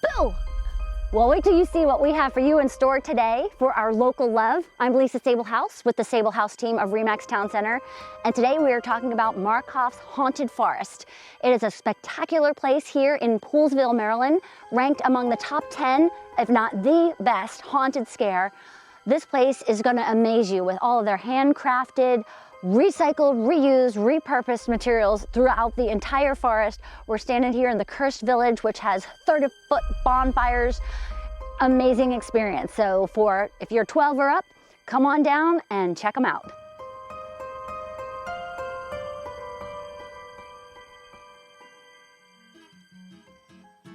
Boo! Well, wait till you see what we have for you in store today for our local love. I'm Lisa Sablehouse with the Sablehouse team of RE/MAX Town Center, and today we are talking about Markoff's Haunted Forest. It is a spectacular place here in Poolesville, Maryland, ranked among the top 10, if not the best, haunted scare. This place is going to amaze you with all of their handcrafted, recycled, reused, repurposed materials throughout the entire forest. We're standing here in the Cursed Village, which has 30-foot bonfires. Amazing experience. So if you're 12 or up, come on down and check them out.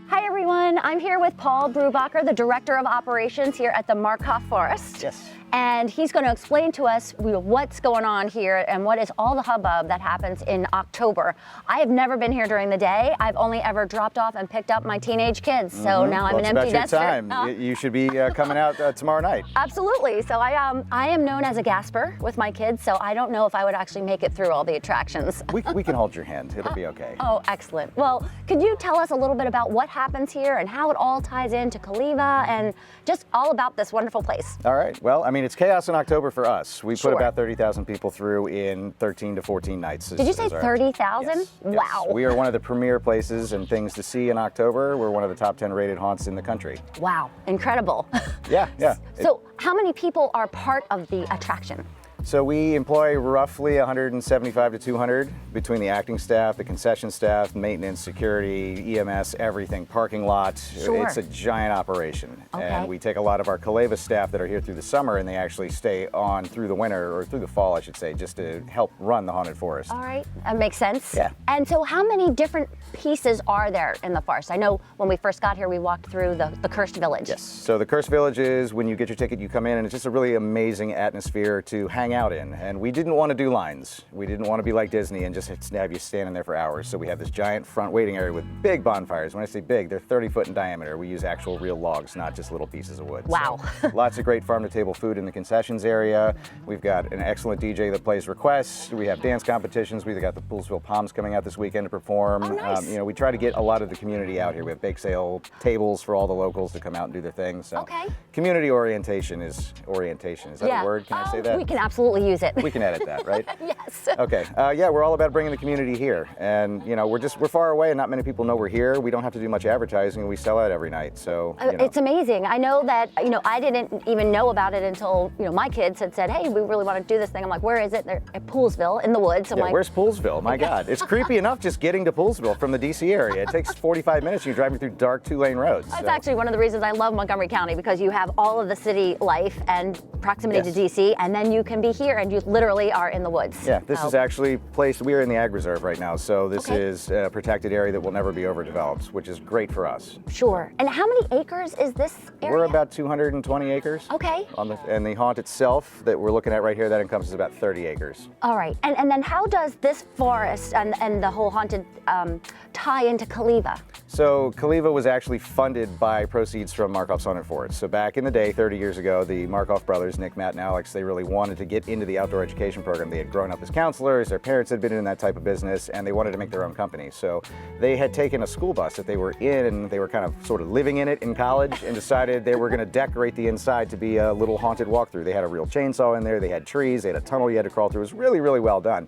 Hi everyone, I'm here with Paul Brubacher, the Director of Operations here at the Markoff Forest. Yes. And he's going to explain to us what's going on here and what is all the hubbub that happens in October. I have never been here during the day. I've only ever dropped off and picked up my teenage kids. So now I'm an empty nester. It's about your time. You should be coming out tomorrow night. Absolutely. So I am known as a gasper with my kids, so I don't know if I would actually make it through all the attractions. We can hold your hand. It'll be okay. Oh, excellent. Well, could you tell us a little bit about what happens here and how it all ties into Cavella and just all about this wonderful place? All right. Well, I mean, it's chaos in October for us. We Sure. put about 30,000 people through in 13 to 14 nights. Did you say 30,000? Yes. Wow. We are one of the premier places and things to see in October. We're one of the top 10 rated haunts in the country. Wow, incredible. Yeah. So how many people are part of the attraction? So we employ roughly 175 to 200 between the acting staff, the concession staff, maintenance, security, EMS, everything, parking lot. Sure. It's a giant operation. Okay. And we take a lot of our Cavella staff that are here through the summer and they actually stay on through the winter, or through the fall, I should say, just to help run the haunted forest. All right, that makes sense. Yeah. And so how many different pieces are there in the forest? I know when we first got here, we walked through the Cursed Village. Yes, so the Cursed Village is when you get your ticket, you come in and it's just a really amazing atmosphere to hang out in. And we didn't want to do lines. We didn't want to be like Disney and just have you standing there for hours. So we have this giant front waiting area with big bonfires. When I say big, they're 30 foot in diameter. We use actual real logs, not just little pieces of wood. Wow. So, lots of great farm to table food in the concessions area. We've got an excellent DJ that plays requests. We have dance competitions. We've got the Poolesville Palms coming out this weekend to perform. Oh, nice. We try to get a lot of the community out here. We have bake sale tables for all the locals to come out and do their thing. So Okay. Community orientation. Is that a word? Can I say that? We can absolutely use it. We can edit that, right? Yes. Okay. Yeah, we're all about bringing the community here, and we're far away, and not many people know we're here. We don't have to do much advertising, and we sell out every night. So It's amazing. I know that I didn't even know about it until my kids had said, "Hey, we really want to do this thing." I'm like, "Where is it?" They're at Poolesville in the woods. I'm yeah, like, where's Poolesville? My God, it's creepy enough just getting to Poolesville from the DC area. It takes 45 minutes. You're driving through dark 2-lane roads. That's actually one of the reasons I love Montgomery County, because you have all of the city life and proximity Yes. to DC, and then you can be here and you literally are in the woods. Yeah, this is actually placed. We are in the Ag Reserve right now, so this Okay. is a protected area that will never be overdeveloped, which is great for us. Sure. And how many acres is this area? We're about 220 acres. Okay. And the haunt itself that we're looking at right here, that encompasses about 30 acres. All right. And then how does this forest and the whole haunted tie into Cavella? So Cavella was actually funded by proceeds from Markoff's Haunted Forest. So back in the day, 30 years ago, the Markoff brothers, Nick, Matt, and Alex, they really wanted to get into the outdoor education program. They had grown up as counselors, their parents had been in that type of business, and they wanted to make their own company. So they had taken a school bus that they were in, and they were kind of sort of living in it in college, and decided they were going to decorate the inside to be a little haunted walkthrough. They had a real chainsaw in there, they had trees, they had a tunnel you had to crawl through. It was really, really well done.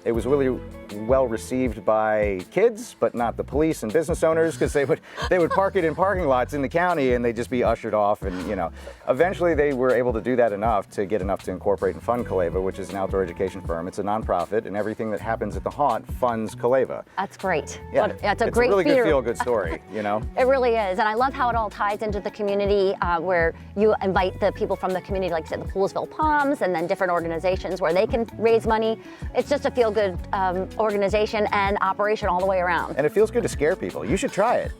It was really well received by kids, but not the police and business owners, because they would park it in parking lots in the county and they'd just be ushered off. And eventually they were able to do that enough to incorporate and fund Cavella, which is an outdoor education firm. It's a nonprofit, and everything that happens at the haunt funds Cavella. That's great. Yeah, It's a great really feeder. good feel-good story. It really is, and I love how it all ties into the community, where you invite the people from the community, like I said, the Poolesville Palms, and then different organizations where they can raise money. It's just a feel-good organization and operation all the way around. And it feels good to scare people. You should try it.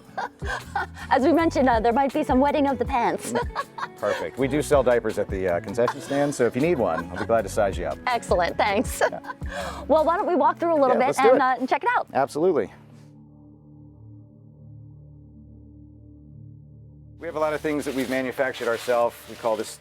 As we mentioned, there might be some wetting of the pants. Perfect. We do sell diapers at the concession stand, so if you need one, I'll be glad to size you up. Excellent, thanks. Well, why don't we walk through a little bit let's do and check it out. Absolutely. We have a lot of things that we've manufactured ourselves. We call this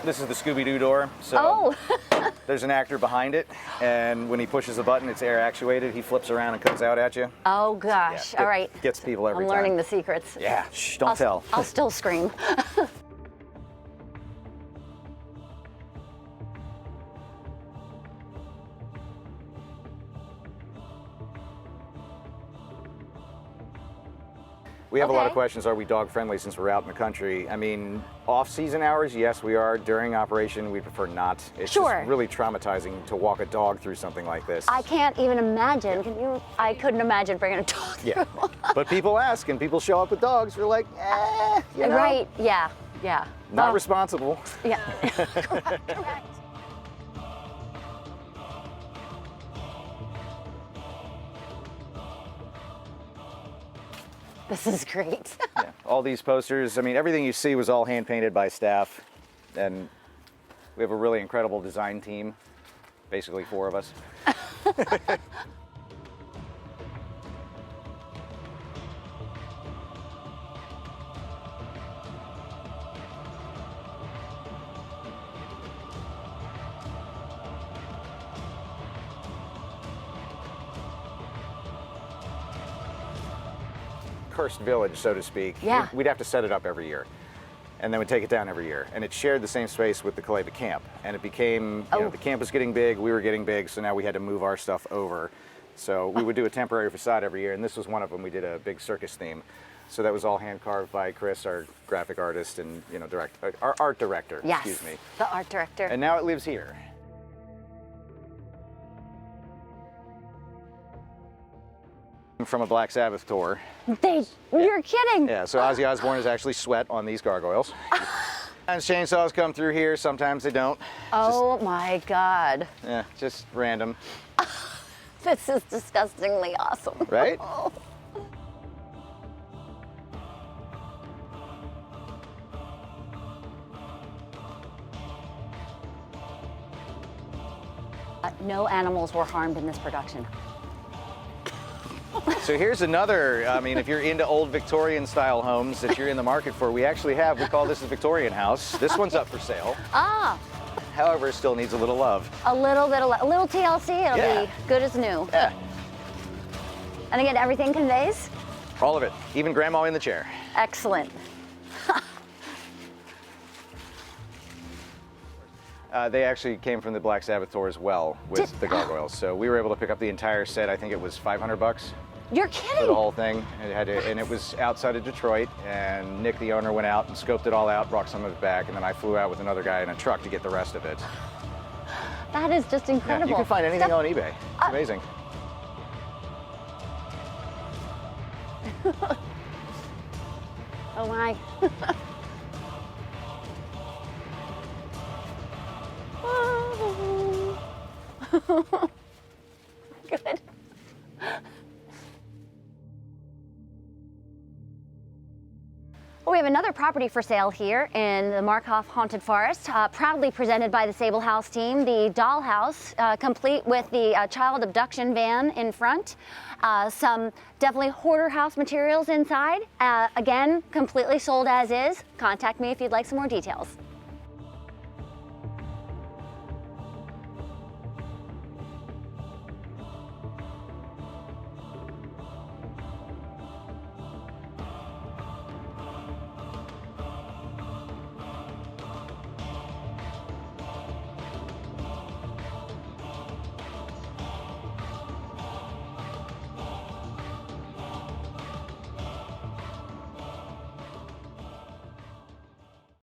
This is the Scooby-Doo door. So Oh, there's an actor behind it, and when he pushes the button, it's air actuated. He flips around and comes out at you. oh gosh. Yeah, All right. Gets people every I'm time. learning the secrets. Yeah, shh, don't tell. I'll still scream. We have a lot of Okay. questions. Are we dog friendly since we're out in the country? I mean, off-season hours, yes, we are. During operation, we prefer not. It's Sure. just really traumatizing to walk a dog through something like this. I can't even imagine. Can you? I couldn't imagine bringing a dog Yeah. through. But people ask, and people show up with dogs. We're like, you know, Right? Yeah. Yeah. not Oh, responsible. Yeah. Correct. This is great. Yeah. All these posters, I mean, everything you see was all hand painted by staff, and we have a really incredible design team, basically 4 of us. Cursed village, so to speak. Yeah. We'd have to set it up every year, and then we'd take it down every year. And it shared the same space with the Cavella camp, and it became, you know, the camp was getting big, we were getting big, so now we had to move our stuff over. So we would do a temporary facade every year, and this was one of them. We did a big circus theme. So that was all hand carved by Chris, our graphic artist, and our art director. Yes. Excuse me. The art director. And now it lives here. From a Black Sabbath tour. You're kidding. Yeah, so Ozzy Osbourne is actually sweat on these gargoyles. And chainsaws come through here, sometimes they don't. Oh my God. Yeah, just random. This is disgustingly awesome. Right? No animals were harmed in this production. So here's another, I mean, if you're into old Victorian style homes that you're in the market for, we actually have, we call this a Victorian house. This one's up for sale. Ah, However, it still needs a little love. a little TLC, it'll Yeah. be good as new. Yeah, And again, everything conveys? all of it, even grandma in the chair. Excellent. They actually came from the Black Sabbath tour as well with the gargoyles. So we were able to pick up the entire set. I think it was $500 You're for kidding. the whole thing. And it was outside of Detroit. And Nick, the owner, went out and scoped it all out, brought some of it back, and then I flew out with another guy in a truck to get the rest of it. That is just Yeah, incredible. you can find anything Stuff- on eBay. It's amazing. Oh my. Good. Well, we have another property for sale here in the Markoff Haunted Forest, proudly presented by the Sable House team, the dollhouse, complete with the child abduction van in front. Some definitely hoarder house materials inside. Again, completely sold as is. Contact me if you'd like some more details.